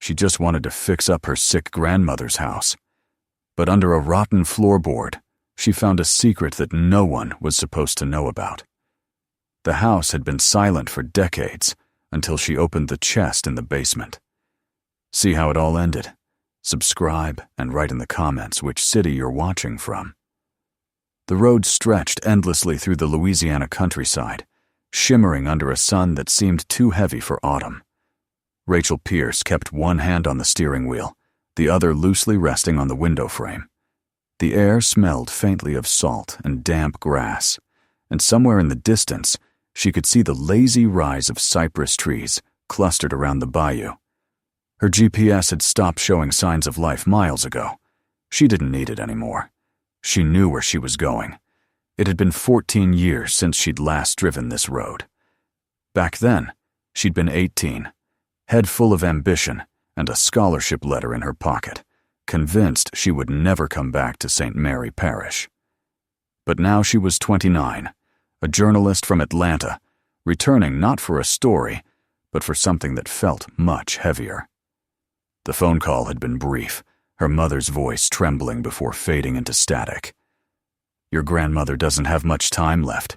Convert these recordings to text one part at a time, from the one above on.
She just wanted to fix up her sick grandmother's house. But under a rotten floorboard, she found a secret that no one was supposed to know about. The house had been silent for decades until she opened the chest in the basement. See how it all ended? Subscribe and write in the comments which city you're watching from. The road stretched endlessly through the Louisiana countryside, shimmering under a sun that seemed too heavy for autumn. Rachel Pierce kept one hand on the steering wheel, the other loosely resting on the window frame. The air smelled faintly of salt and damp grass, and somewhere in the distance, she could see the lazy rise of cypress trees clustered around the bayou. Her GPS had stopped showing signs of life miles ago. She didn't need it anymore. She knew where she was going. It had been 14 years since she'd last driven this road. Back then, she'd been 18, head full of ambition and a scholarship letter in her pocket, convinced she would never come back to St. Mary Parish. But now she was 29, a journalist from Atlanta, returning not for a story, but for something that felt much heavier. The phone call had been brief, her mother's voice trembling before fading into static. Your grandmother doesn't have much time left.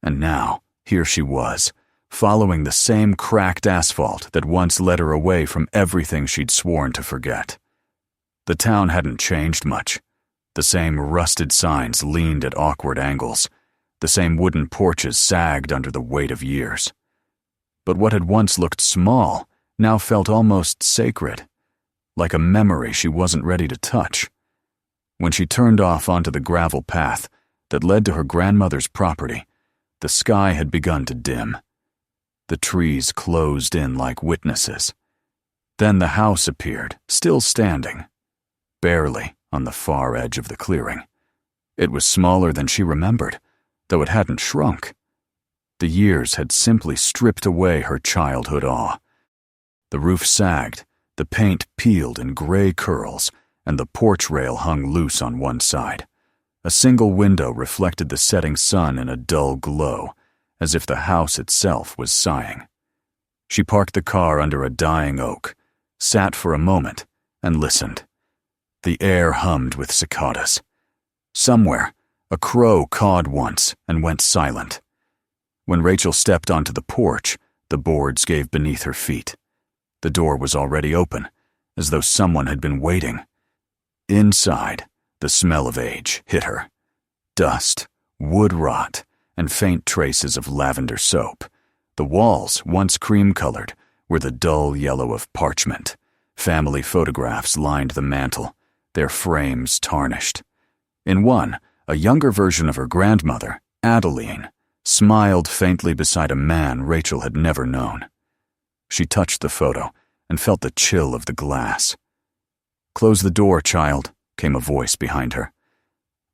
And now, here she was, following the same cracked asphalt that once led her away from everything she'd sworn to forget. The town hadn't changed much. The same rusted signs leaned at awkward angles. The same wooden porches sagged under the weight of years. But what had once looked small now felt almost sacred, like a memory she wasn't ready to touch. When she turned off onto the gravel path that led to her grandmother's property, the sky had begun to dim. The trees closed in like witnesses. Then the house appeared, still standing, barely on the far edge of the clearing. It was smaller than she remembered, though it hadn't shrunk. The years had simply stripped away her childhood awe. The roof sagged, the paint peeled in gray curls, and the porch rail hung loose on one side. A single window reflected the setting sun in a dull glow, as if the house itself was sighing. She parked the car under a dying oak, sat for a moment, and listened. The air hummed with cicadas. Somewhere, a crow cawed once and went silent. When Rachel stepped onto the porch, the boards gave beneath her feet. The door was already open, as though someone had been waiting. Inside, the smell of age hit her. Dust, wood rot, and faint traces of lavender soap. The walls, once cream-colored, were the dull yellow of parchment. Family photographs lined the mantel, their frames tarnished. In one, a younger version of her grandmother, Adeline, smiled faintly beside a man Rachel had never known. She touched the photo and felt the chill of the glass. "Close the door, child," came a voice behind her.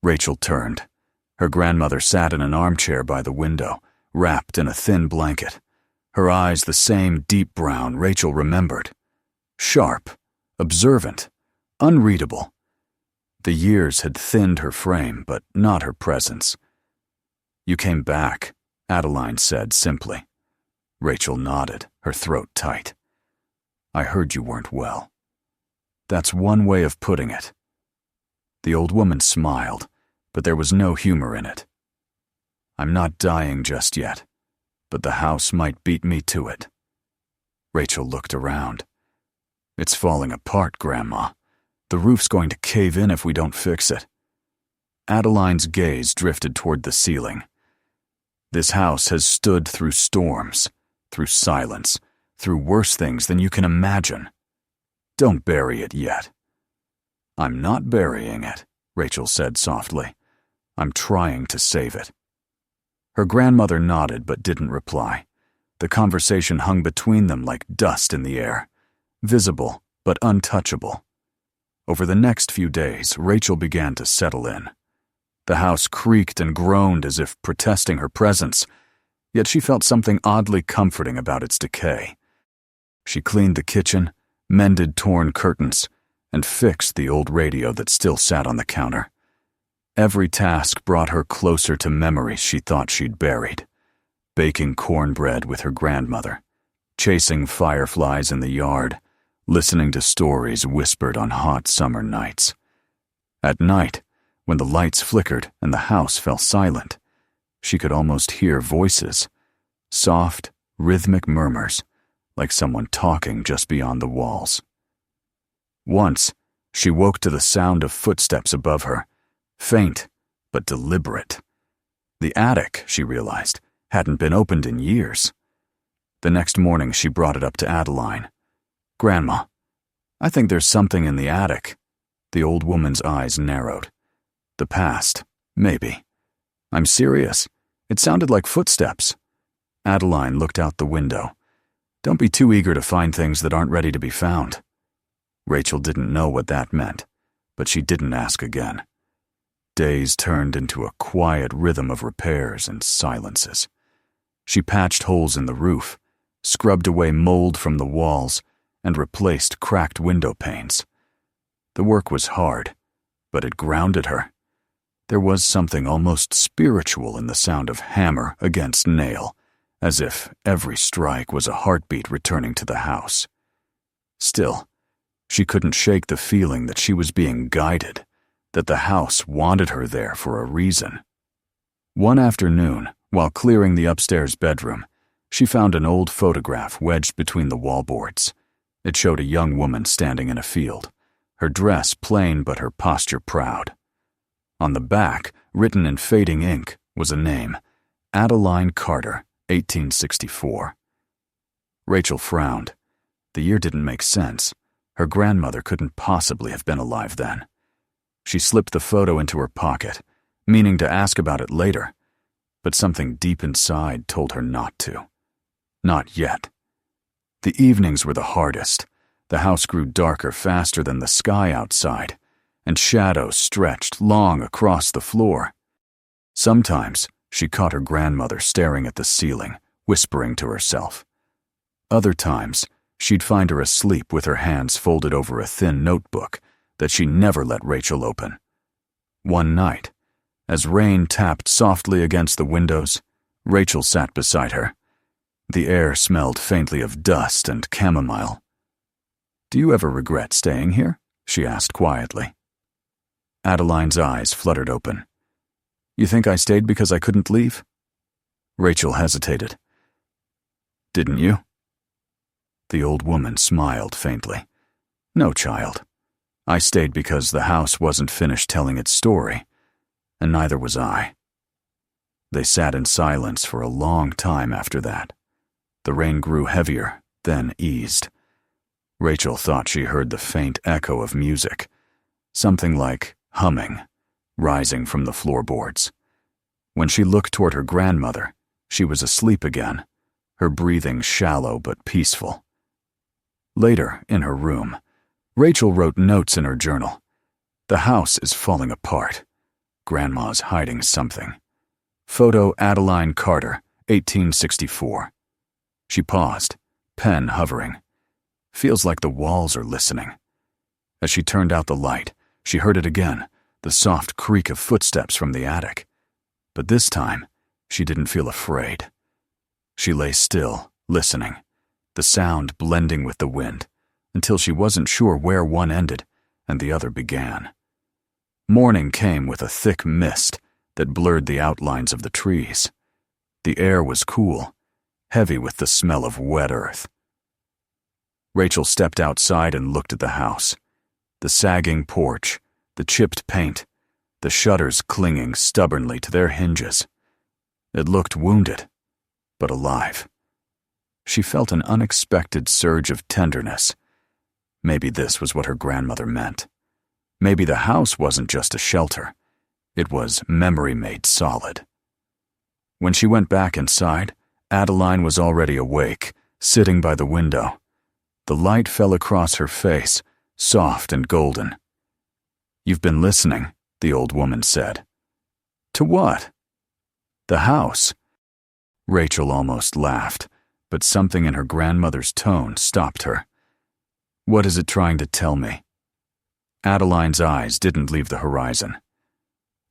Rachel turned. Her grandmother sat in an armchair by the window, wrapped in a thin blanket. Her eyes the same deep brown Rachel remembered. Sharp, observant, unreadable. The years had thinned her frame, but not her presence. "You came back," Adeline said simply. Rachel nodded, her throat tight. "I heard you weren't well." That's one way of putting it. The old woman smiled, but there was no humor in it. "I'm not dying just yet, but the house might beat me to it." Rachel looked around. "It's falling apart, Grandma. The roof's going to cave in if we don't fix it." Adeline's gaze drifted toward the ceiling. "This house has stood through storms, through silence, through worse things than you can imagine. Don't bury it yet." "I'm not burying it," Rachel said softly. "I'm trying to save it." Her grandmother nodded but didn't reply. The conversation hung between them like dust in the air, visible but untouchable. Over the next few days, Rachel began to settle in. The house creaked and groaned as if protesting her presence, yet she felt something oddly comforting about its decay. She cleaned the kitchen, mended torn curtains, and fixed the old radio that still sat on the counter. Every task brought her closer to memories she thought she'd buried. Baking cornbread with her grandmother, chasing fireflies in the yard, listening to stories whispered on hot summer nights. At night, when the lights flickered and the house fell silent, she could almost hear voices, soft, rhythmic murmurs, like someone talking just beyond the walls. Once, she woke to the sound of footsteps above her, faint but deliberate. The attic, she realized, hadn't been opened in years. The next morning she brought it up to Adeline. "Grandma, I think there's something in the attic." The old woman's eyes narrowed. "The past, maybe." "I'm serious. It sounded like footsteps." Adeline looked out the window. "Don't be too eager to find things that aren't ready to be found." Rachel didn't know what that meant, but she didn't ask again. Days turned into a quiet rhythm of repairs and silences. She patched holes in the roof, scrubbed away mold from the walls, and replaced cracked window panes. The work was hard, but it grounded her. There was something almost spiritual in the sound of hammer against nail, as if every strike was a heartbeat returning to the house. Still, she couldn't shake the feeling that she was being guided, that the house wanted her there for a reason. One afternoon, while clearing the upstairs bedroom, she found an old photograph wedged between the wallboards. It showed a young woman standing in a field, her dress plain but her posture proud. On the back, written in fading ink, was a name, Adeline Carter, 1864. Rachel frowned. The year didn't make sense. Her grandmother couldn't possibly have been alive then. She slipped the photo into her pocket, meaning to ask about it later, but something deep inside told her not to. Not yet. The evenings were the hardest. The house grew darker faster than the sky outside, and shadows stretched long across the floor. Sometimes she caught her grandmother staring at the ceiling, whispering to herself. Other times, she'd find her asleep with her hands folded over a thin notebook that she never let Rachel open. One night, as rain tapped softly against the windows, Rachel sat beside her. The air smelled faintly of dust and chamomile. "Do you ever regret staying here?" she asked quietly. Adeline's eyes fluttered open. "You think I stayed because I couldn't leave?" Rachel hesitated. "Didn't you?" The old woman smiled faintly. "No, child. I stayed because the house wasn't finished telling its story, and neither was I." They sat in silence for a long time after that. The rain grew heavier, then eased. Rachel thought she heard the faint echo of music, something like humming, rising from the floorboards. When she looked toward her grandmother, she was asleep again, her breathing shallow but peaceful. Later, in her room, Rachel wrote notes in her journal. "The house is falling apart. Grandma's hiding something. Photo Adeline Carter, 1864. She paused, pen hovering. "Feels like the walls are listening." As she turned out the light, she heard it again, the soft creak of footsteps from the attic. But this time, she didn't feel afraid. She lay still, listening, the sound blending with the wind, until she wasn't sure where one ended and the other began. Morning came with a thick mist that blurred the outlines of the trees. The air was cool, heavy with the smell of wet earth. Rachel stepped outside and looked at the house. The sagging porch, the chipped paint, the shutters clinging stubbornly to their hinges. It looked wounded, but alive. She felt an unexpected surge of tenderness. Maybe this was what her grandmother meant. Maybe the house wasn't just a shelter. It was memory made solid. When she went back inside, Adeline was already awake, sitting by the window. The light fell across her face, soft and golden. "You've been listening," the old woman said. "To what?" "The house." Rachel almost laughed, but something in her grandmother's tone stopped her. "What is it trying to tell me?" Adeline's eyes didn't leave the horizon.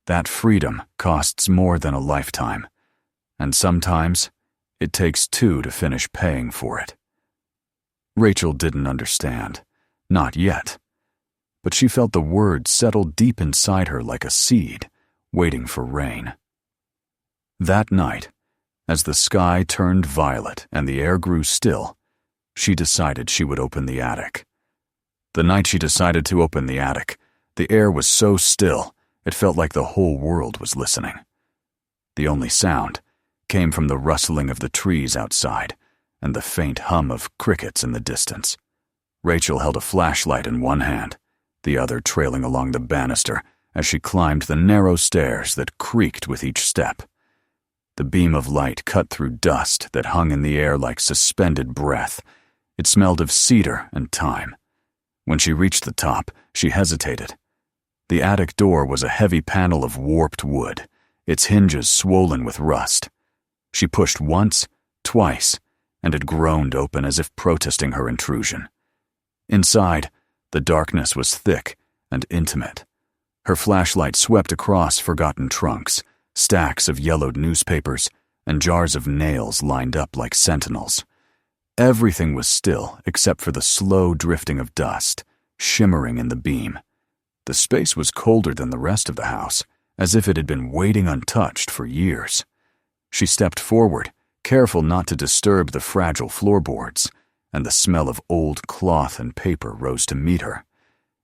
"That freedom costs more than a lifetime, and sometimes it takes two to finish paying for it." Rachel didn't understand. Not yet. But she felt the words settle deep inside her like a seed, waiting for rain. That night, as the sky turned violet and the air grew still, she decided she would open the attic. The night she decided to open the attic, the air was so still, it felt like the whole world was listening. The only sound came from the rustling of the trees outside and the faint hum of crickets in the distance. Rachel held a flashlight in one hand, the other trailing along the banister as she climbed the narrow stairs that creaked with each step. The beam of light cut through dust that hung in the air like suspended breath. It smelled of cedar and thyme. When she reached the top, she hesitated. The attic door was a heavy panel of warped wood, its hinges swollen with rust. She pushed once, twice, and it groaned open as if protesting her intrusion. Inside, the darkness was thick and intimate. Her flashlight swept across forgotten trunks, stacks of yellowed newspapers, and jars of nails lined up like sentinels. Everything was still except for the slow drifting of dust, shimmering in the beam. The space was colder than the rest of the house, as if it had been waiting untouched for years. She stepped forward, careful not to disturb the fragile floorboards, and the smell of old cloth and paper rose to meet her.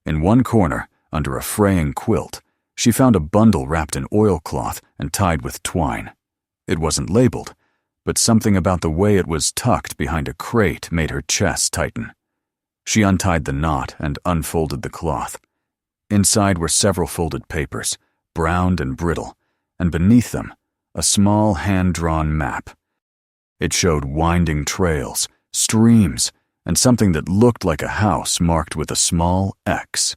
In one corner, under a fraying quilt, she found a bundle wrapped in oilcloth and tied with twine. It wasn't labeled, but something about the way it was tucked behind a crate made her chest tighten. She untied the knot and unfolded the cloth. Inside were several folded papers, browned and brittle, and beneath them, a small hand-drawn map. It showed winding trails, streams, and something that looked like a house marked with a small X.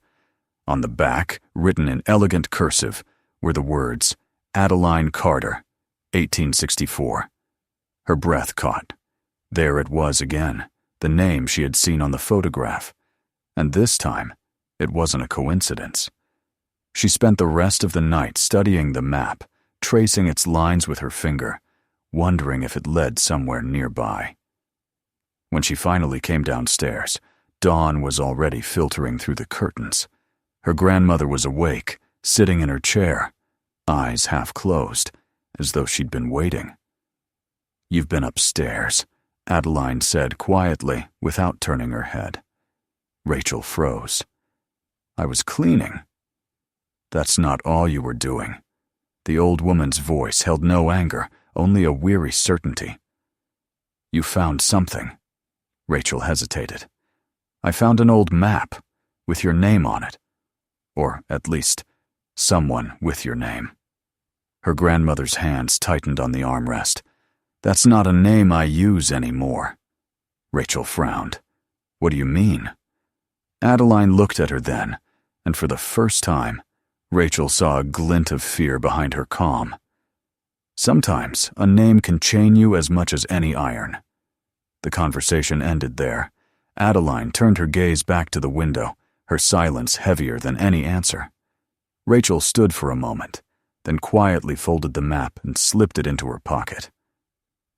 On the back, written in elegant cursive, were the words, Adeline Carter, 1864. Her breath caught. There it was again, the name she had seen on the photograph. And this time, it wasn't a coincidence. She spent the rest of the night studying the map, tracing its lines with her finger, wondering if it led somewhere nearby. When she finally came downstairs, dawn was already filtering through the curtains. Her grandmother was awake, sitting in her chair, eyes half closed, as though she'd been waiting. "You've been upstairs," Adeline said quietly, without turning her head. Rachel froze. "I was cleaning." "That's not all you were doing." The old woman's voice held no anger, only a weary certainty. "You found something." Rachel hesitated. "I found an old map, with your name on it. Or, at least, someone with your name." Her grandmother's hands tightened on the armrest. "That's not a name I use anymore." Rachel frowned. "What do you mean?" Adeline looked at her then, and for the first time, Rachel saw a glint of fear behind her calm. "Sometimes a name can chain you as much as any iron." The conversation ended there. Adeline turned her gaze back to the window, her silence heavier than any answer. Rachel stood for a moment, then quietly folded the map and slipped it into her pocket.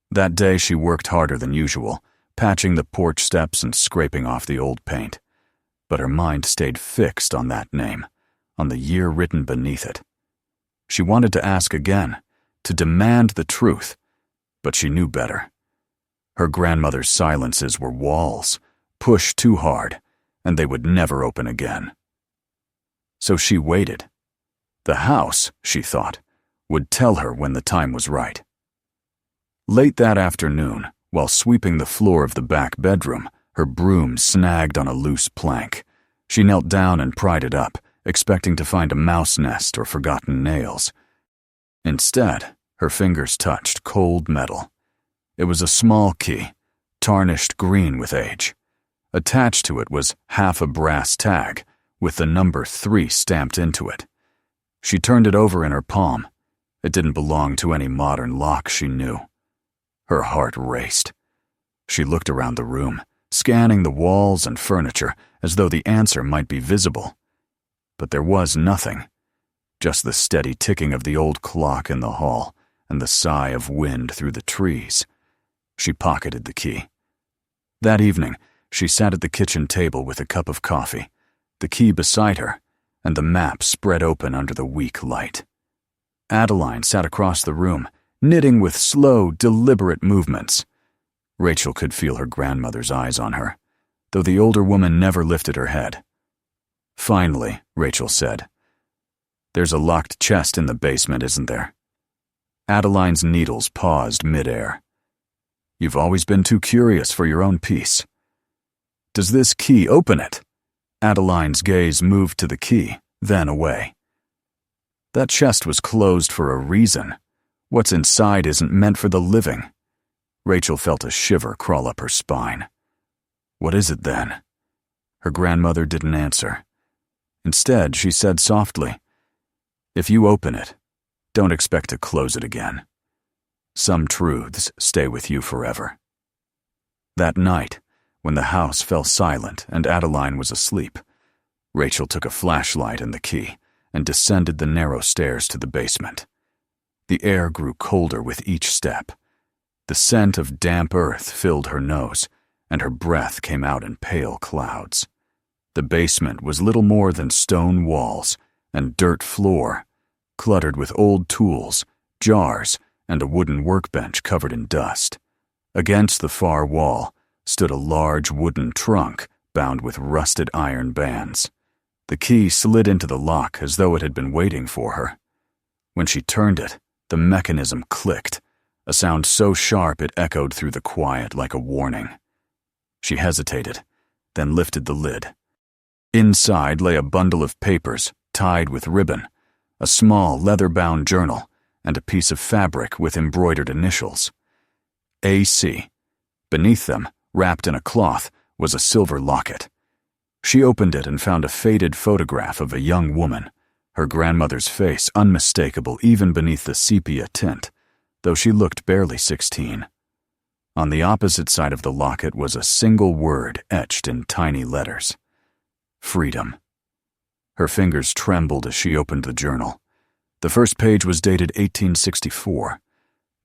That day she worked harder than usual, patching the porch steps and scraping off the old paint. But her mind stayed fixed on that name, on the year written beneath it. She wanted to ask again, to demand the truth, but she knew better. Her grandmother's silences were walls, pushed too hard, and they would never open again. So she waited. The house, she thought, would tell her when the time was right. Late that afternoon, while sweeping the floor of the back bedroom, her broom snagged on a loose plank. She knelt down and pried it up, expecting to find a mouse nest or forgotten nails. Instead, her fingers touched cold metal. It was a small key, tarnished green with age. Attached to it was half a brass tag, with the number 3 stamped into it. She turned it over in her palm. It didn't belong to any modern lock she knew. Her heart raced. She looked around the room, scanning the walls and furniture as though the answer might be visible. But there was nothing, just the steady ticking of the old clock in the hall and the sigh of wind through the trees. She pocketed the key. That evening, she sat at the kitchen table with a cup of coffee, the key beside her, and the map spread open under the weak light. Adeline sat across the room, knitting with slow, deliberate movements. Rachel could feel her grandmother's eyes on her, though the older woman never lifted her head. Finally, Rachel said, "There's a locked chest in the basement, isn't there?" Adeline's needles paused mid-air. "You've always been too curious for your own peace." "Does this key open it?" Adeline's gaze moved to the key, then away. "That chest was closed for a reason. What's inside isn't meant for the living." Rachel felt a shiver crawl up her spine. "What is it then?" Her grandmother didn't answer. Instead, she said softly, "If you open it, don't expect to close it again. Some truths stay with you forever." That night, when the house fell silent and Adeline was asleep, Rachel took a flashlight and the key and descended the narrow stairs to the basement. The air grew colder with each step. The scent of damp earth filled her nose, and her breath came out in pale clouds. The basement was little more than stone walls and dirt floor, cluttered with old tools, jars, and a wooden workbench covered in dust. Against the far wall stood a large wooden trunk bound with rusted iron bands. The key slid into the lock as though it had been waiting for her. When she turned it, the mechanism clicked, a sound so sharp it echoed through the quiet like a warning. She hesitated, then lifted the lid. Inside lay a bundle of papers tied with ribbon, a small leather-bound journal, and a piece of fabric with embroidered initials. AC. Beneath them, wrapped in a cloth, was a silver locket. She opened it and found a faded photograph of a young woman, her grandmother's face unmistakable even beneath the sepia tint, though she looked barely 16. On the opposite side of the locket was a single word etched in tiny letters. Freedom. Her fingers trembled as she opened the journal. The first page was dated 1864.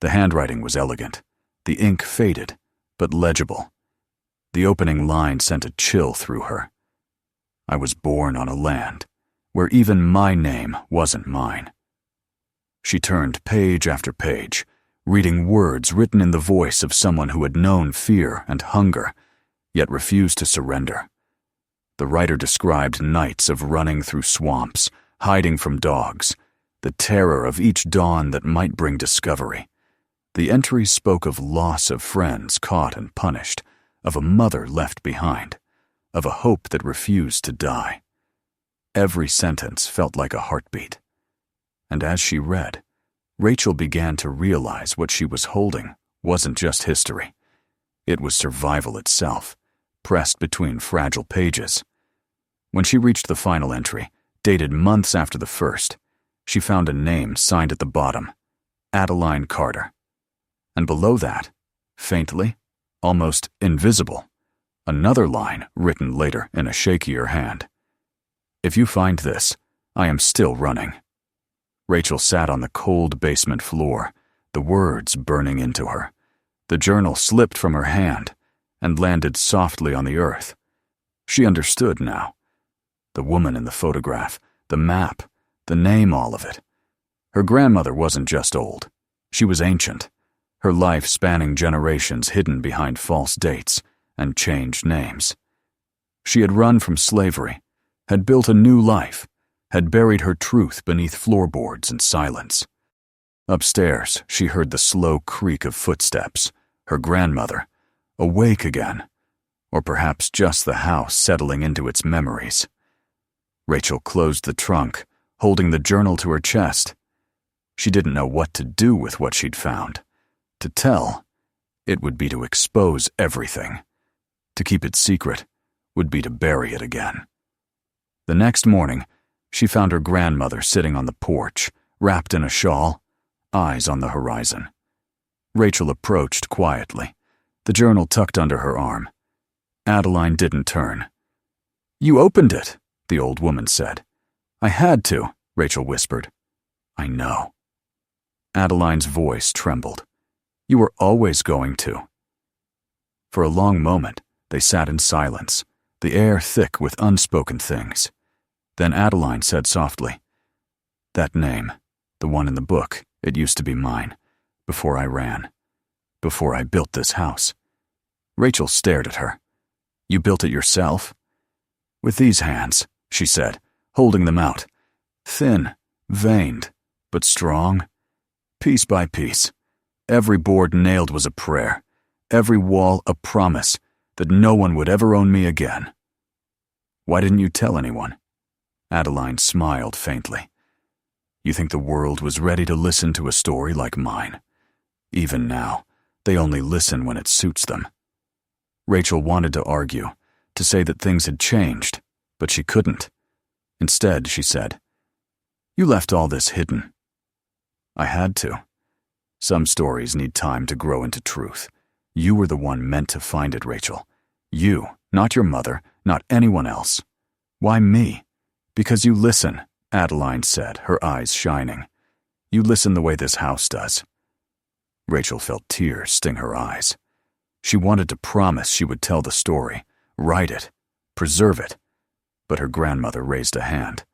The handwriting was elegant, the ink faded, but legible. The opening line sent a chill through her. "I was born on a land where even my name wasn't mine." She turned page after page, reading words written in the voice of someone who had known fear and hunger, yet refused to surrender. The writer described nights of running through swamps, hiding from dogs, the terror of each dawn that might bring discovery. The entries spoke of loss of friends caught and punished, of a mother left behind, of a hope that refused to die. Every sentence felt like a heartbeat. And as she read, Rachel began to realize what she was holding wasn't just history. It was survival itself, pressed between fragile pages. When she reached the final entry, dated months after the first, she found a name signed at the bottom, Adeline Carter. And below that, faintly, almost invisible, another line written later in a shakier hand. "If you find this, I am still running." Rachel sat on the cold basement floor, the words burning into her. The journal slipped from her hand and landed softly on the earth. She understood now. The woman in the photograph, the map, the name, all of it. Her grandmother wasn't just old. She was ancient, her life spanning generations hidden behind false dates and changed names. She had run from slavery, had built a new life, had buried her truth beneath floorboards in silence. Upstairs, she heard the slow creak of footsteps, her grandmother, awake again, or perhaps just the house settling into its memories. Rachel closed the trunk, holding the journal to her chest. She didn't know what to do with what she'd found. To tell, it would be to expose everything. To keep it secret would be to bury it again. The next morning, she found her grandmother sitting on the porch, wrapped in a shawl, eyes on the horizon. Rachel approached quietly, the journal tucked under her arm. Adeline didn't turn. "You opened it," the old woman said. "I had to," Rachel whispered. "I know." Adeline's voice trembled. "You were always going to." For a long moment, They sat in silence, the air thick with unspoken things. Then Adeline said softly, "That name, the one in the book, it used to be mine, before I ran, before I built this house." Rachel stared at her. "You built it yourself?" "With these hands," she said, holding them out. "Thin, veined, but strong. Piece by piece. Every board nailed was a prayer, every wall a promise that no one would ever own me again." "Why didn't you tell anyone?" Adeline smiled faintly. "You think the world was ready to listen to a story like mine? Even now, they only listen when it suits them." Rachel wanted to argue, to say that things had changed, but she couldn't. Instead, she said, "You left all this hidden." "I had to. Some stories need time to grow into truth. You were the one meant to find it, Rachel. You, not your mother, not anyone else. Why me?" "Because you listen," Adeline said, her eyes shining. "You listen the way this house does." Rachel felt tears sting her eyes. She wanted to promise she would tell the story, write it, preserve it, but her grandmother raised a hand.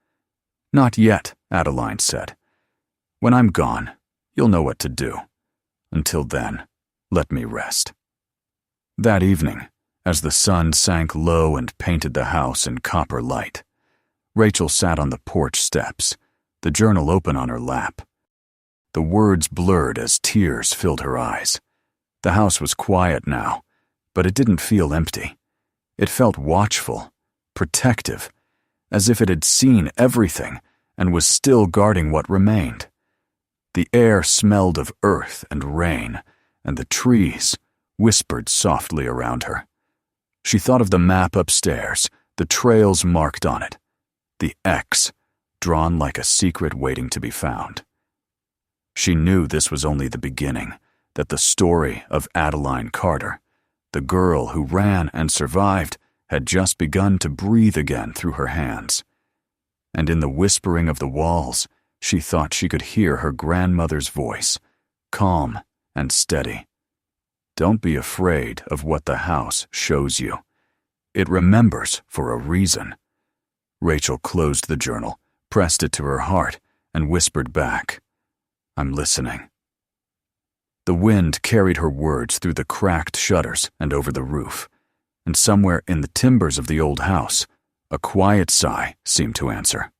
"Not yet," Adeline said. "When I'm gone, you'll know what to do. Until then, let me rest." That evening, as the sun sank low and painted the house in copper light, Rachel sat on the porch steps, the journal open on her lap. The words blurred as tears filled her eyes. The house was quiet now, but it didn't feel empty. It felt watchful, protective, as if it had seen everything and was still guarding what remained. The air smelled of earth and rain, and the trees whispered softly around her. She thought of the map upstairs, the trails marked on it, the X, drawn like a secret waiting to be found. She knew this was only the beginning, that the story of Adeline Carter, the girl who ran and survived, had just begun to breathe again through her hands. And in the whispering of the walls, she thought she could hear her grandmother's voice, calm and steady. "Don't be afraid of what the house shows you. It remembers for a reason." Rachel closed the journal, pressed it to her heart, and whispered back, "I'm listening." The wind carried her words through the cracked shutters and over the roof, and somewhere in the timbers of the old house, a quiet sigh seemed to answer.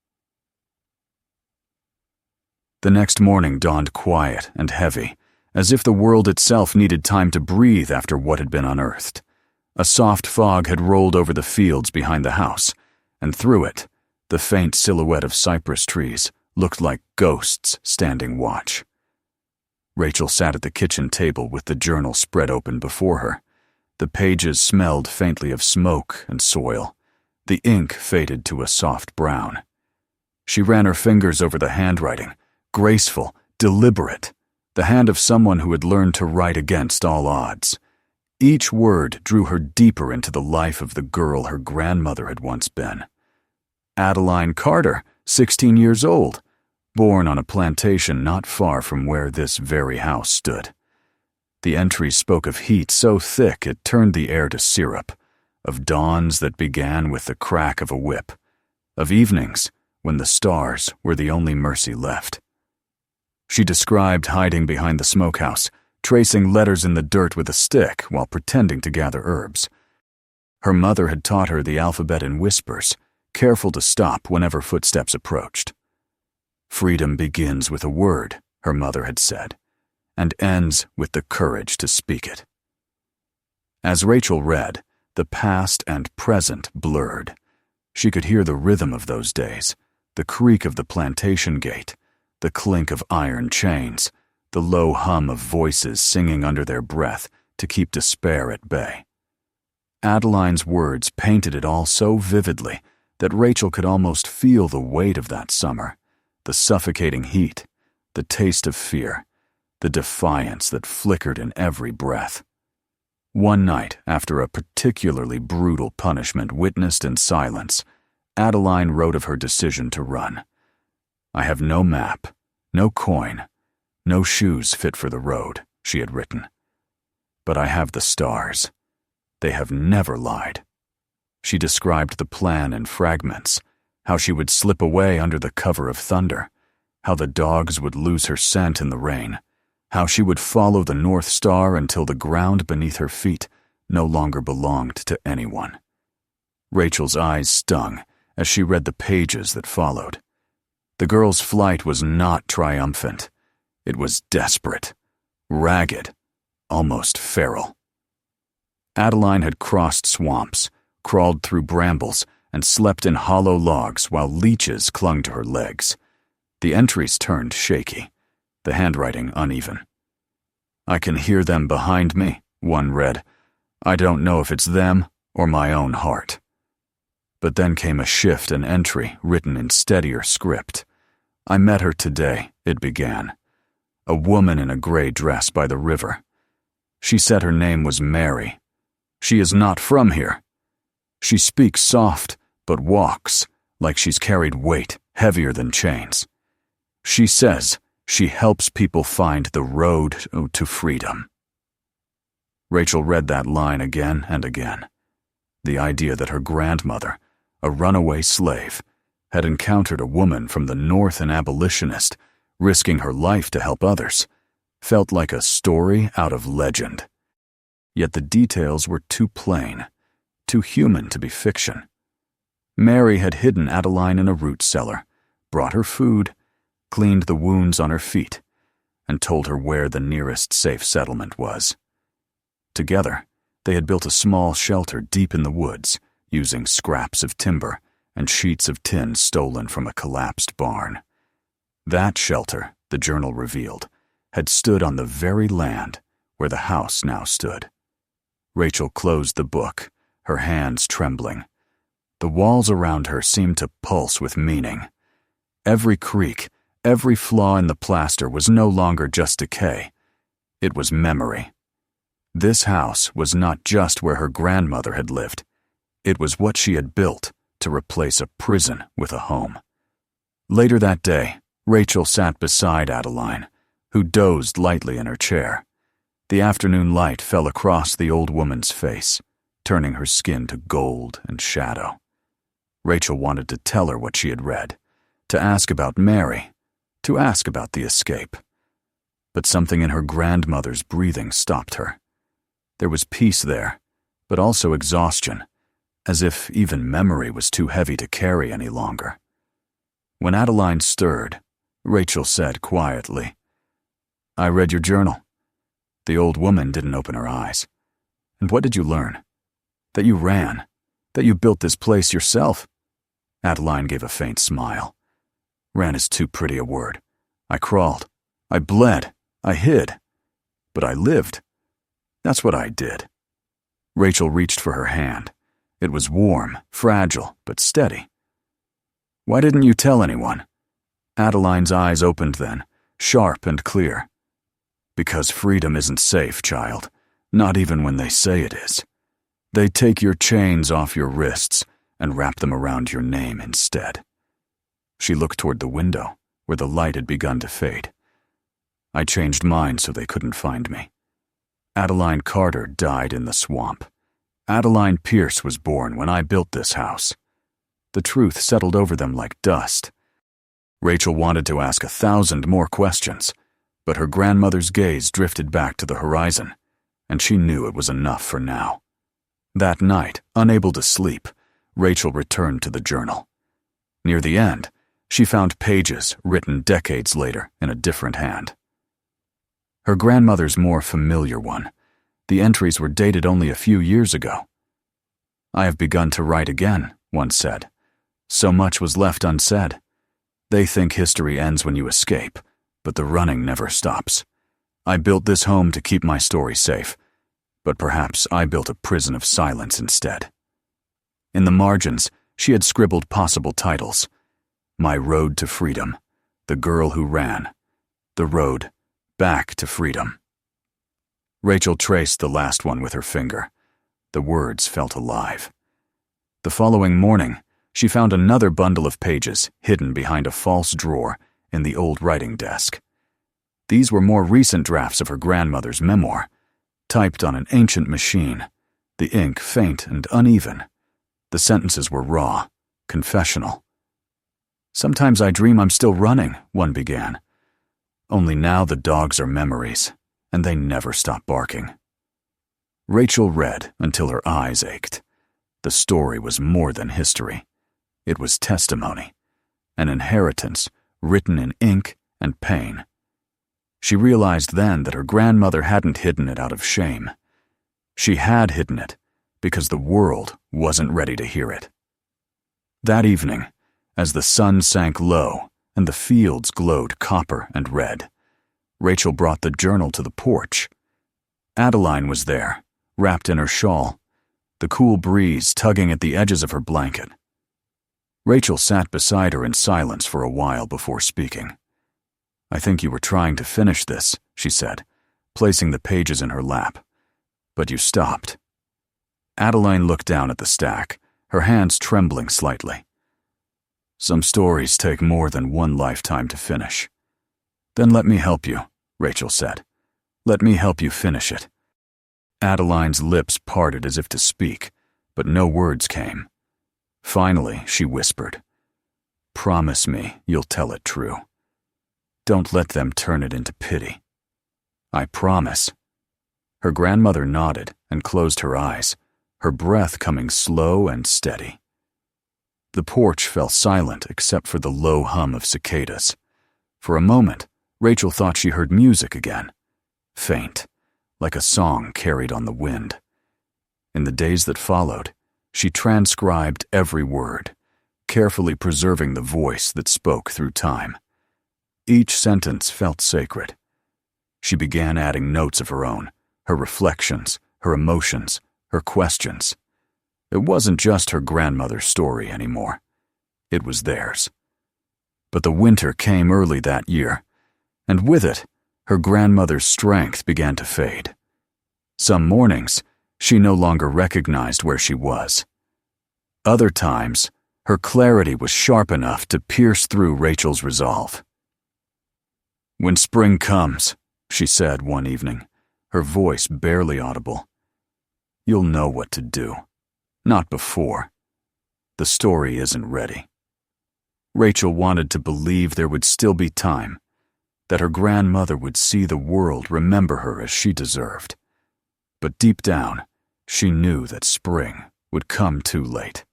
The next morning dawned quiet and heavy, as if the world itself needed time to breathe after what had been unearthed. A soft fog had rolled over the fields behind the house, and through it, the faint silhouette of cypress trees looked like ghosts standing watch. Rachel sat at the kitchen table with the journal spread open before her. The pages smelled faintly of smoke and soil. The ink faded to a soft brown. She ran her fingers over the handwriting, graceful, deliberate, the hand of someone who had learned to write against all odds. Each word drew her deeper into the life of the girl her grandmother had once been. Adeline Carter, 16 years old, born on a plantation not far from where this very house stood. The entries spoke of heat so thick it turned the air to syrup, of dawns that began with the crack of a whip, of evenings when the stars were the only mercy left. She described hiding behind the smokehouse, tracing letters in the dirt with a stick while pretending to gather herbs. Her mother had taught her the alphabet in whispers, careful to stop whenever footsteps approached. "Freedom begins with a word," her mother had said, "and ends with the courage to speak it." As Rachel read, the past and present blurred. She could hear the rhythm of those days, the creak of the plantation gate, the clink of iron chains, the low hum of voices singing under their breath to keep despair at bay. Adeline's words painted it all so vividly that Rachel could almost feel the weight of that summer, the suffocating heat, the taste of fear, the defiance that flickered in every breath. One night, after a particularly brutal punishment witnessed in silence, Adeline wrote of her decision to run. "I have no map, no coin, no shoes fit for the road," she had written. "But I have the stars. They have never lied. She described the plan in fragments, how she would slip away under the cover of thunder, how the dogs would lose her scent in the rain, how she would follow the North Star until the ground beneath her feet no longer belonged to anyone. Rachel's eyes stung as she read the pages that followed. The girl's flight was not triumphant. It was desperate, ragged, almost feral. Adeline had crossed swamps, crawled through brambles, and slept in hollow logs while leeches clung to her legs. The entries turned shaky, the handwriting uneven. "I can hear them behind me," one read. "I don't know if it's them or my own heart." But then came a shift, an entry written in steadier script. "I met her today," it began. "A woman in a gray dress by the river. She said her name was Mary. She is not from here. She speaks soft, but walks like she's carried weight heavier than chains. She says she helps people find the road to freedom." Rachel read that line again and again. The idea that her grandmother, a runaway slave, had encountered a woman from the North, an abolitionist, risking her life to help others, felt like a story out of legend. Yet the details were too plain, too human to be fiction. Mary had hidden Adeline in a root cellar, brought her food, cleaned the wounds on her feet, and told her where the nearest safe settlement was. Together, they had built a small shelter deep in the woods, using scraps of timber and sheets of tin stolen from a collapsed barn. That shelter, the journal revealed, had stood on the very land where the house now stood. Rachel closed the book, her hands trembling. The walls around her seemed to pulse with meaning. Every creak, every flaw in the plaster was no longer just decay. It was memory. This house was not just where her grandmother had lived. It was what she had built to replace a prison with a home. Later that day, Rachel sat beside Adeline, who dozed lightly in her chair. The afternoon light fell across the old woman's face, turning her skin to gold and shadow. Rachel wanted to tell her what she had read, to ask about Mary, to ask about the escape. But something in her grandmother's breathing stopped her. There was peace there, but also exhaustion, as if even memory was too heavy to carry any longer. When Adeline stirred, Rachel said quietly, "I read your journal." The old woman didn't open her eyes. "And what did you learn? That you ran, that you built this place yourself?" Adeline gave a faint smile. "Ran is too pretty a word. I crawled, I bled, I hid. But I lived. That's what I did." Rachel reached for her hand. It was warm, fragile, but steady. "Why didn't you tell anyone?" Adeline's eyes opened then, sharp and clear. "Because freedom isn't safe, child, not even when they say it is. They take your chains off your wrists and wrap them around your name instead." She looked toward the window, where the light had begun to fade. "I changed mine so they couldn't find me. Adeline Carter died in the swamp. Adeline Pierce was born when I built this house." The truth settled over them like dust. Rachel wanted to ask 1,000 more questions, but her grandmother's gaze drifted back to the horizon, and she knew it was enough for now. That night, unable to sleep, Rachel returned to the journal. Near the end, she found pages written decades later in a different hand. Her grandmother's more familiar one. The entries were dated only a few years ago. "I have begun to write again," one said. "So much was left unsaid. They think history ends when you escape, but the running never stops. I built this home to keep my story safe, but perhaps I built a prison of silence instead." In the margins, she had scribbled possible titles: "My Road to Freedom," "The Girl Who Ran," "The Road Back to Freedom." Rachel traced the last one with her finger. The words felt alive. The following morning, she found another bundle of pages hidden behind a false drawer in the old writing desk. These were more recent drafts of her grandmother's memoir, typed on an ancient machine, the ink faint and uneven. The sentences were raw, confessional. "Sometimes I dream I'm still running," one began. "Only now the dogs are memories, and they never stop barking." Rachel read until her eyes ached. The story was more than history. It was testimony, an inheritance written in ink and pain. She realized then that her grandmother hadn't hidden it out of shame. She had hidden it because the world wasn't ready to hear it. That evening, as the sun sank low and the fields glowed copper and red, Rachel brought the journal to the porch. Adeline was there, wrapped in her shawl, the cool breeze tugging at the edges of her blanket. Rachel sat beside her in silence for a while before speaking. "I think you were trying to finish this," she said, placing the pages in her lap. "But you stopped." Adeline looked down at the stack, her hands trembling slightly. "Some stories take more than one lifetime to finish." "Then let me help you," Rachel said. "Let me help you finish it." Adeline's lips parted as if to speak, but no words came. Finally, she whispered, "Promise me you'll tell it true. Don't let them turn it into pity." "I promise." Her grandmother nodded and closed her eyes, her breath coming slow and steady. The porch fell silent except for the low hum of cicadas. For a moment, Rachel thought she heard music again, faint, like a song carried on the wind. In the days that followed, she transcribed every word, carefully preserving the voice that spoke through time. Each sentence felt sacred. She began adding notes of her own, her reflections, her emotions, her questions. It wasn't just her grandmother's story anymore. It was theirs. But the winter came early that year, and with it, her grandmother's strength began to fade. Some mornings, she no longer recognized where she was. Other times, her clarity was sharp enough to pierce through Rachel's resolve. "When spring comes," she said one evening, her voice barely audible, "you'll know what to do. Not before. The story isn't ready." Rachel wanted to believe there would still be time, that her grandmother would see the world remember her as she deserved. But deep down, she knew that spring would come too late.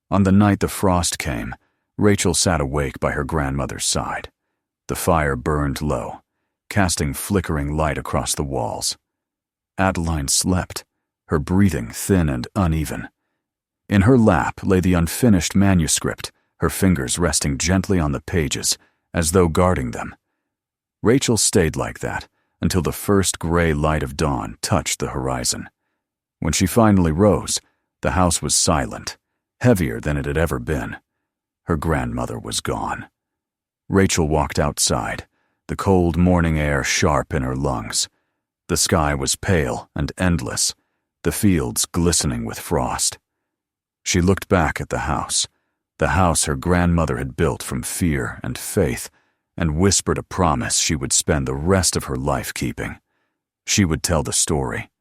On the night the frost came, Rachel sat awake by her grandmother's side. The fire burned low, casting flickering light across the walls. Adeline slept, her breathing thin and uneven. In her lap lay the unfinished manuscript, her fingers resting gently on the pages, as though guarding them. Rachel stayed like that until the first gray light of dawn touched the horizon. When she finally rose, the house was silent, heavier than it had ever been. Her grandmother was gone. Rachel walked outside, the cold morning air sharp in her lungs. The sky was pale and endless, the fields glistening with frost. She looked back at the house her grandmother had built from fear and faith, and whispered a promise she would spend the rest of her life keeping. She would tell the story.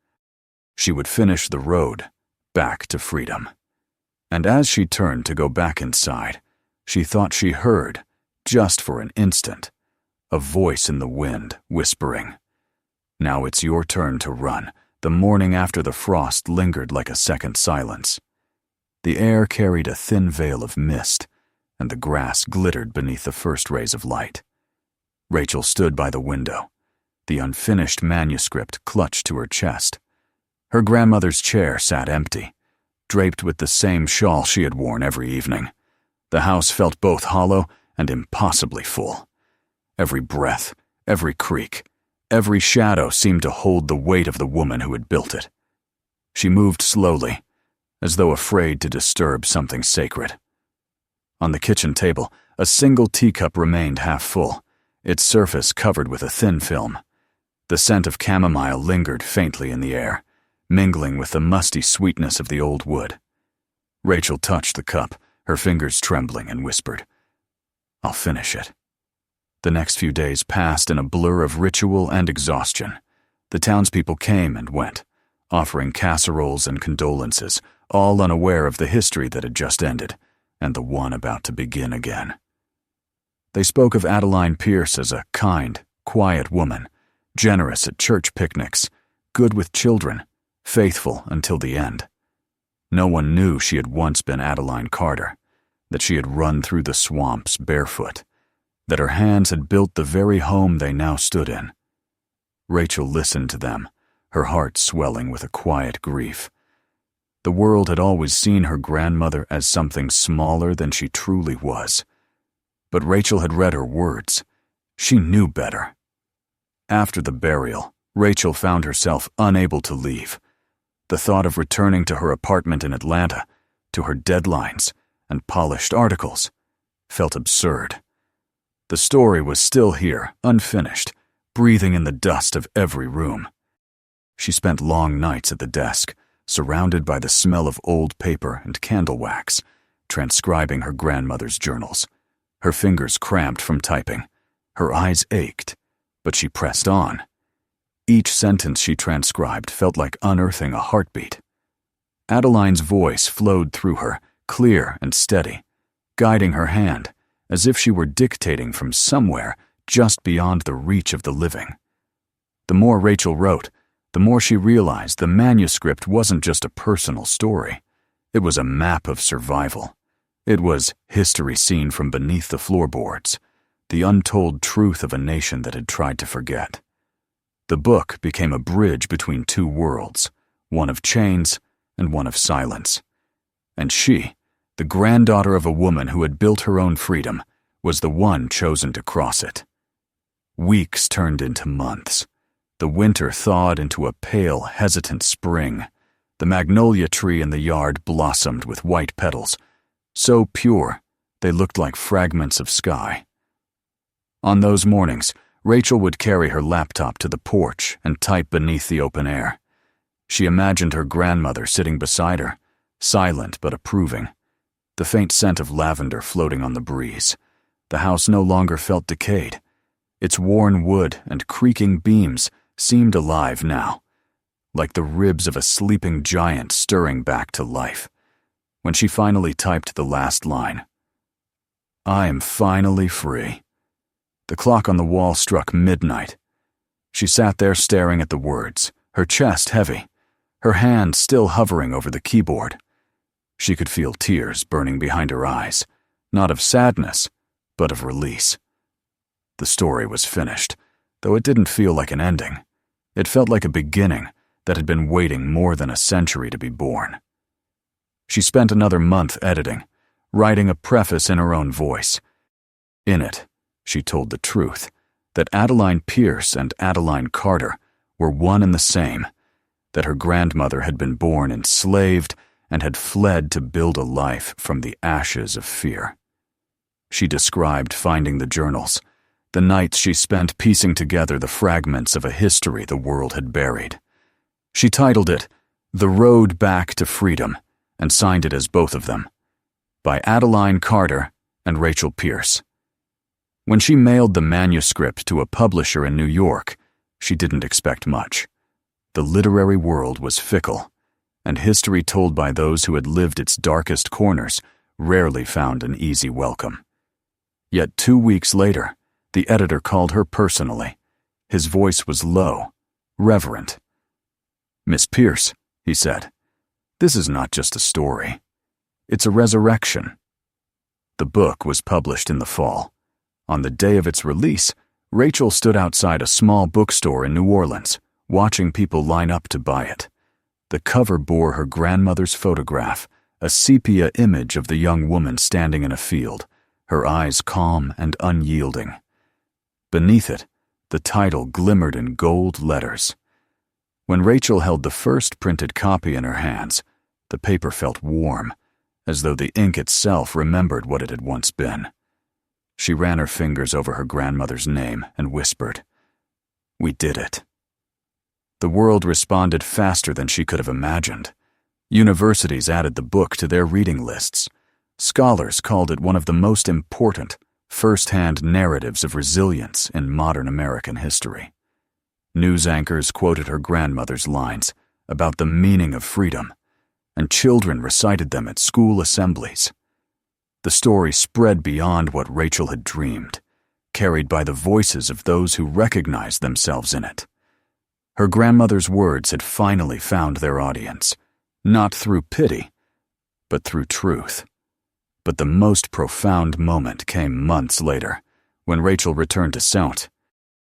She would finish the road back to freedom. And as she turned to go back inside, she thought she heard, just for an instant, a voice in the wind whispering, "Now it's your turn to run." The morning after the frost lingered like a second silence. The air carried a thin veil of mist, and the grass glittered beneath the first rays of light. Rachel stood by the window, the unfinished manuscript clutched to her chest. Her grandmother's chair sat empty, draped with the same shawl she had worn every evening. The house felt both hollow and impossibly full. Every breath, every creak, every shadow seemed to hold the weight of the woman who had built it. She moved slowly, as though afraid to disturb something sacred. On the kitchen table, a single teacup remained half full, its surface covered with a thin film. The scent of chamomile lingered faintly in the air, mingling with the musty sweetness of the old wood. Rachel touched the cup, her fingers trembling, and whispered, "I'll finish it." The next few days passed in a blur of ritual and exhaustion. The townspeople came and went, offering casseroles and condolences, all unaware of the history that had just ended and the one about to begin again. They spoke of Adeline Pierce as a kind, quiet woman, generous at church picnics, good with children, faithful until the end. No one knew she had once been Adeline Carter, that she had run through the swamps barefoot, that her hands had built the very home they now stood in. Rachel listened to them, her heart swelling with a quiet grief. The world had always seen her grandmother as something smaller than she truly was. But Rachel had read her words. She knew better. After the burial, Rachel found herself unable to leave. The thought of returning to her apartment in Atlanta, to her deadlines and polished articles, felt absurd. The story was still here, unfinished, breathing in the dust of every room. She spent long nights at the desk, surrounded by the smell of old paper and candle wax, transcribing her grandmother's journals. Her fingers cramped from typing. Her eyes ached, but she pressed on. Each sentence she transcribed felt like unearthing a heartbeat. Adeline's voice flowed through her, clear and steady, guiding her hand, as if she were dictating from somewhere just beyond the reach of the living. The more Rachel wrote, the more she realized the manuscript wasn't just a personal story. It was a map of survival. It was history seen from beneath the floorboards, the untold truth of a nation that had tried to forget. The book became a bridge between two worlds, one of chains and one of silence. And she, the granddaughter of a woman who had built her own freedom, was the one chosen to cross it. Weeks turned into months. The winter thawed into a pale, hesitant spring. The magnolia tree in the yard blossomed with white petals, so pure they looked like fragments of sky. On those mornings, Rachel would carry her laptop to the porch and type beneath the open air. She imagined her grandmother sitting beside her, silent but approving, the faint scent of lavender floating on the breeze. The house no longer felt decayed. Its worn wood and creaking beams seemed alive now, like the ribs of a sleeping giant stirring back to life. When she finally typed the last line, "I am finally free," the clock on the wall struck midnight. She sat there staring at the words, her chest heavy, her hand still hovering over the keyboard. She could feel tears burning behind her eyes, not of sadness, but of release. The story was finished, though it didn't feel like an ending. It felt like a beginning that had been waiting more than a century to be born. She spent another month editing, writing a preface in her own voice. In it, she told the truth, that Adeline Pierce and Adeline Carter were one and the same, that her grandmother had been born enslaved and had fled to build a life from the ashes of fear. She described finding the journals, the nights she spent piecing together the fragments of a history the world had buried. She titled it, "The Road Back to Freedom," and signed it as both of them, by Adeline Carter and Rachel Pierce. When she mailed the manuscript to a publisher in New York, she didn't expect much. The literary world was fickle, and history told by those who had lived its darkest corners rarely found an easy welcome. Yet 2 weeks later, the editor called her personally. His voice was low, reverent. "Miss Pierce," he said, "this is not just a story. It's a resurrection." The book was published in the fall. On the day of its release, Rachel stood outside a small bookstore in New Orleans, watching people line up to buy it. The cover bore her grandmother's photograph, a sepia image of the young woman standing in a field, her eyes calm and unyielding. Beneath it, the title glimmered in gold letters. When Rachel held the first printed copy in her hands, the paper felt warm, as though the ink itself remembered what it had once been. She ran her fingers over her grandmother's name and whispered, "We did it." The world responded faster than she could have imagined. Universities added the book to their reading lists. Scholars called it one of the most important, first-hand narratives of resilience in modern American history. News anchors quoted her grandmother's lines, about the meaning of freedom, and children recited them at school assemblies. The story spread beyond what Rachel had dreamed, carried by the voices of those who recognized themselves in it. Her grandmother's words had finally found their audience, not through pity, but through truth. But the most profound moment came months later, when Rachel returned to St.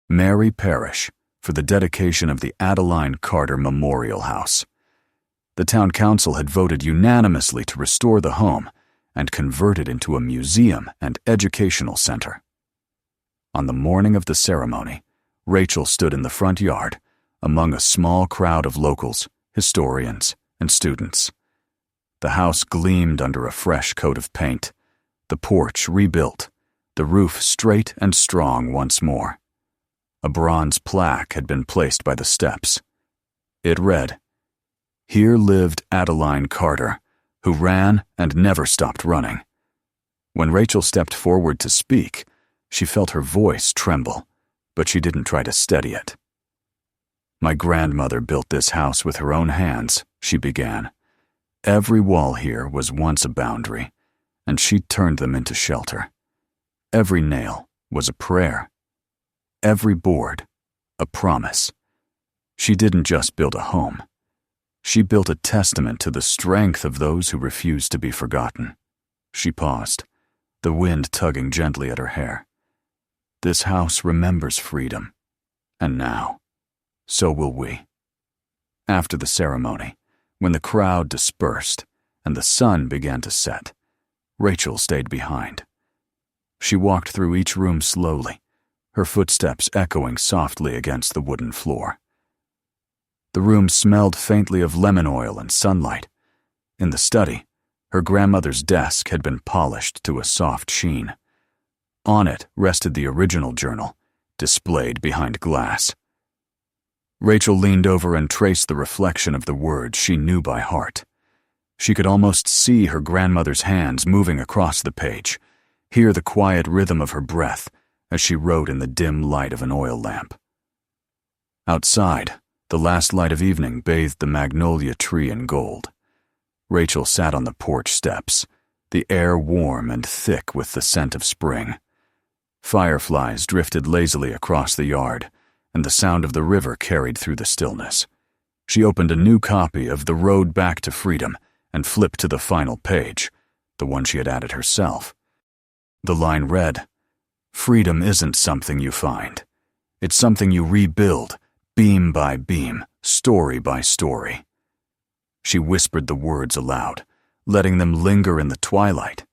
Mary Parish for the dedication of the Adeline Carter Memorial House. The town council had voted unanimously to restore the home and convert it into a museum and educational center. On the morning of the ceremony, Rachel stood in the front yard among a small crowd of locals, historians, and students. The house gleamed under a fresh coat of paint, the porch rebuilt, the roof straight and strong once more. A bronze plaque had been placed by the steps. It read, "Here lived Adeline Carter, who ran and never stopped running." When Rachel stepped forward to speak, she felt her voice tremble, but she didn't try to steady it. "My grandmother built this house with her own hands," she began. "Every wall here was once a boundary, and she turned them into shelter. Every nail was a prayer. Every board, a promise. She didn't just build a home. She built a testament to the strength of those who refuse to be forgotten." She paused, the wind tugging gently at her hair. "This house remembers freedom, and now, so will we." After the ceremony, when the crowd dispersed and the sun began to set, Rachel stayed behind. She walked through each room slowly, her footsteps echoing softly against the wooden floor. The room smelled faintly of lemon oil and sunlight. In the study, her grandmother's desk had been polished to a soft sheen. On it rested the original journal, displayed behind glass. Rachel leaned over and traced the reflection of the words she knew by heart. She could almost see her grandmother's hands moving across the page, hear the quiet rhythm of her breath as she wrote in the dim light of an oil lamp. Outside, the last light of evening bathed the magnolia tree in gold. Rachel sat on the porch steps, the air warm and thick with the scent of spring. Fireflies drifted lazily across the yard, and the sound of the river carried through the stillness. She opened a new copy of The Road Back to Freedom and flipped to the final page, the one she had added herself. The line read, "Freedom isn't something you find. It's something you rebuild, beam by beam, story by story." She whispered the words aloud, letting them linger in the twilight.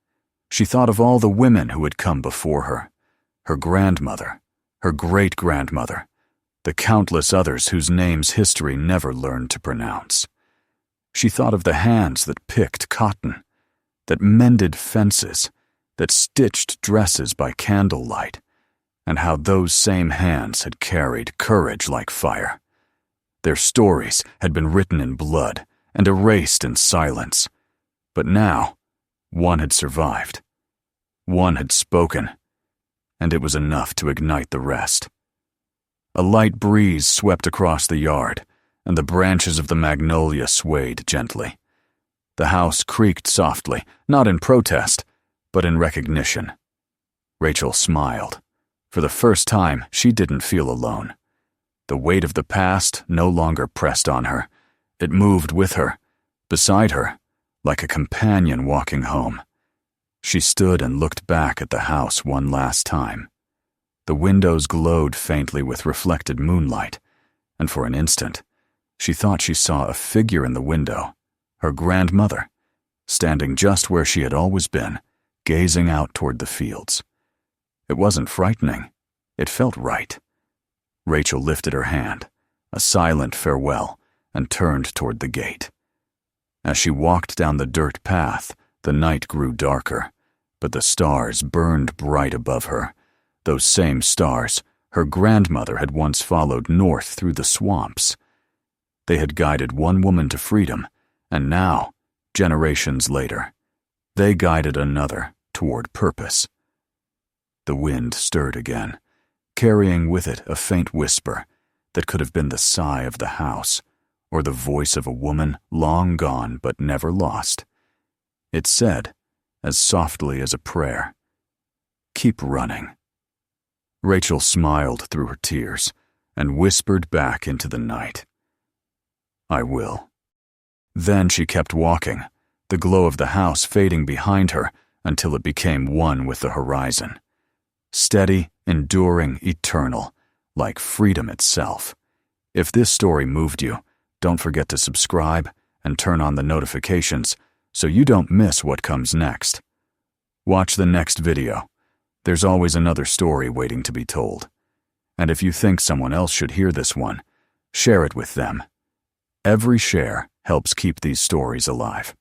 She thought of all the women who had come before her, her grandmother, her great-grandmother, the countless others whose names history never learned to pronounce. She thought of the hands that picked cotton, that mended fences, that stitched dresses by candlelight, and how those same hands had carried courage like fire. Their stories had been written in blood and erased in silence, but now one had survived. One had spoken, and it was enough to ignite the rest. A light breeze swept across the yard, and the branches of the magnolia swayed gently. The house creaked softly, not in protest, but in recognition. Rachel smiled. For the first time, she didn't feel alone. The weight of the past no longer pressed on her. It moved with her, beside her, like a companion walking home. She stood and looked back at the house one last time. The windows glowed faintly with reflected moonlight, and for an instant, she thought she saw a figure in the window, her grandmother, standing just where she had always been, gazing out toward the fields. It wasn't frightening. It felt right. Rachel lifted her hand, a silent farewell, and turned toward the gate. As she walked down the dirt path, the night grew darker, but the stars burned bright above her. Those same stars her grandmother had once followed north through the swamps. They had guided one woman to freedom, and now, generations later, they guided another toward purpose. The wind stirred again, carrying with it a faint whisper that could have been the sigh of the house or the voice of a woman long gone but never lost. It said, as softly as a prayer, "Keep running." Rachel smiled through her tears and whispered back into the night, "I will." Then she kept walking, the glow of the house fading behind her until it became one with the horizon. Steady, enduring, eternal, like freedom itself. If this story moved you, don't forget to subscribe and turn on the notifications so you don't miss what comes next. Watch the next video. There's always another story waiting to be told. And if you think someone else should hear this one, share it with them. Every share helps keep these stories alive.